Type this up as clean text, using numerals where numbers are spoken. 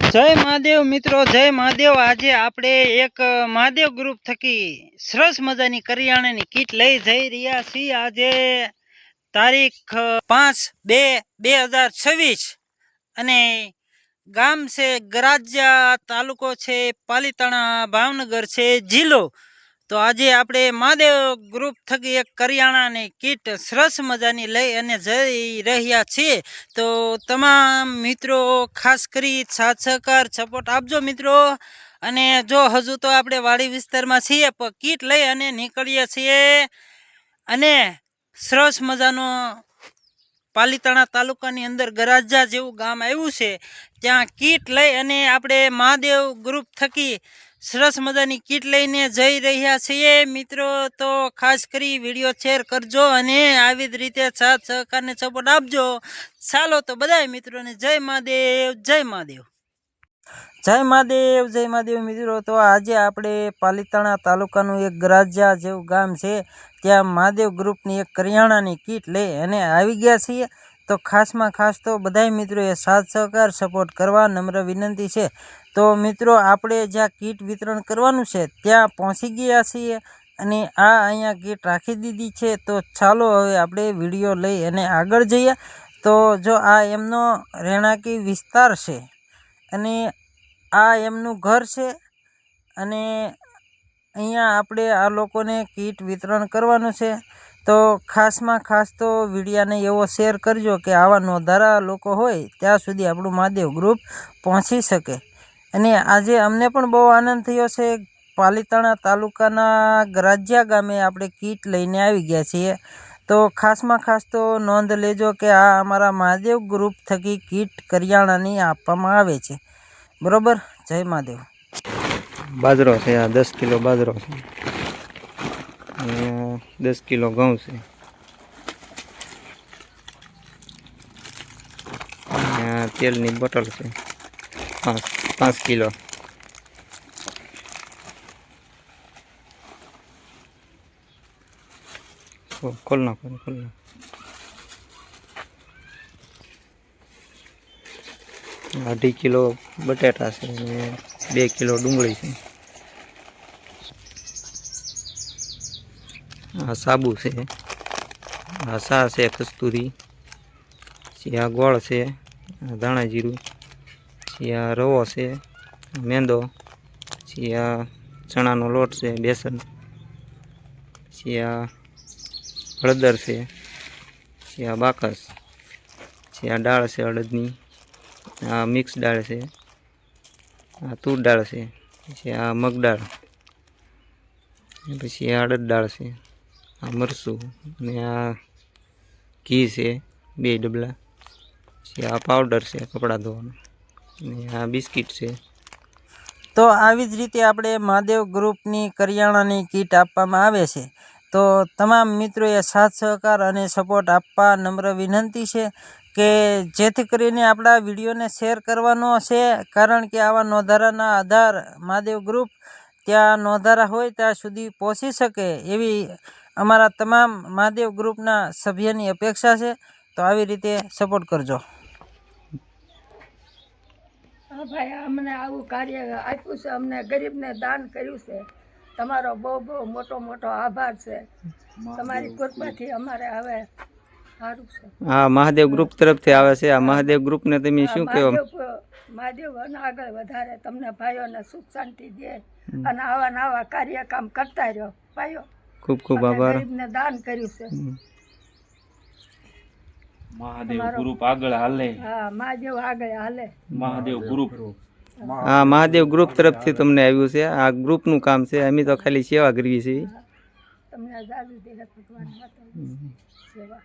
जय महादेव मित्रों, जय महादेव। आज आपणे एक महादेव ग्रुप थकी सरस मजानी करियाणानी किट लई जई रह्या छीए। आज तारीख 5/2/2026 अने गाम से गराजिया, तालुको छे पालीताणा, भावनगर छे जिल्लो। तो आज आपणे महादेव ग्रुप थकी एक करियाणानी किट सरस मजानी लई अने जई रह्या छीए। तो तमाम मित्रों खास करी साथ सहकार सपोर्ट आपजो मित्रों। अने जो हजू तो आपणे वाड़ी विस्तारमां छीए पण किट लई अने નીકળીએ છીએ अने सरस मजानो पालीताणा तालुकानी अंदर गराजा जेवुं गाम आव्युं छे त्यां किट लई अने आपणे महादेव ग्रुप थकी सरस मजानी किट लईने जई रह्या छीए मित्रों। तो खास करी विडियो शेर करजो अने आवी ज रीते साथ सहकार ने सपोर्ट आपजो। चालो तो बधाय मित्रों ने जय महादेव, जय महादेव, जय महादेव, जय महादेव मित्रों। तो आज आपणे पालीताणा तालुकानुं एक गराजा जेवुं गाम छे त्यां महादेव ग्रुपनी एक करियाणानी किट लई अने आवी गया छीए। तो खास में खास तो बधाय मित्रों ए साथ सहकार सपोर्ट करवा नम्र विनंती है। तो मित्रों आपणे ज्यां किट वितरण करवानुं छे त्यां पहोंची गया छीए अने आ अहींया किट राखी दीधी छे। तो चालो हवे आपणे विडियो लई अने आगळ जईए। तो जो आ एमनो રહેણાંકી विस्तार छे अने आ एमनुं घर छे अने अहींया आपणे आ लोकोने किट वितरण करवानुं छे। तो खास में खास तो विडिया ने एवो शेर करजो कि आवा नोंधारा लोको होय त्यां सुधी आपणुं महादेव ग्रुप पहोंची शके। अने आजे अमने पण बहु आनंद थयो छे। पालीताणा तालुकाना गराजिया गामे आपणे किट लईने आवी गया छीए। तो खास में खास तो नोंध लेजो कि आ अमारा महादेव ग्रुप थकी किट करियाणानी आपवामां आवे छे। बरोबर। जय महादेव। बाजरो है, 10 किलो बाजरो है, 10 किलो घઉં છે, તેલની બોટલ છે 5 કિલો, ખોલ નાખો 2.5 કિલો બટેટા છે અને 2 કિલો ડુંગળી છે। આ સાબુ છે, આ સા છે કસ્તુરી, આ ગોળ છે, ધાણા જીરું છે, આ રવો છે, મેંદો છે, આ ચણાનો લોટ છે, બેસન છે, આ હળદર છે, આ બાકસ છે, આ દાળ છે અડદની, આ મિક્સ દાળ છે, આ તૂર દાળ છે, પછી આ મગ દાળ, પછી આ અડદ દાળ છે, આ મરચું અને આ ઘી છે 2 ડબલા, પછી આ પાવડર છે કપડાં ધોવાનો અને આ બિસ્કિટ છે। तो आवी ज रीते आपणे महादेव ग्रुपनी करियाणानी किट आपवामां आवे छे। तो तमाम मित्रोए साथ सहकार अने सपोर्ट आपवा नम्र विनंती छे के जेथी करीने आपणा विडियोने शेर करवानो छे। कारण के आवा नोंधाराना आधार महादेव ग्रुप त्यां नोंधारा होय त्यां सुधी पहोंची शके एवी अमारा तमाम महादेव ग्रुपना सभ्यनी अपेक्षा छे। तो आवी रीते सपोर्ट करजो। हाँ भाई, अमने आवुं कार्य आप्युं छे, अमने गरीबने दान कर्युं छे। तमारो बहु बहु मोटो मोटो आभार छे। तमारी कृपाथी अमारे हवे सारुं छे। हाँ, महादेव ग्रुप तरफथी आवे छे। आ महादेव ग्रुप ने तमे शुं कहो? महादेव आगळ वधारे तमने भाईओने सुख शांति दे अने आवा नवा कार्य काम करता रहो भाईओ। खूब खूब आभार। गरीबने दान कर्युं छे। महादेव ग्रुप आगळ हाले। हाँ, महादेव आगळ हाले। महादेव ग्रुप। हाँ, महादेव ग्रुप तरफथी तमने आव्युं छे। आ ग्रुपनुं काम छे, अमे तो खाली सेवा करवी छे। तमने जाजू दे भगवान माता सेवा।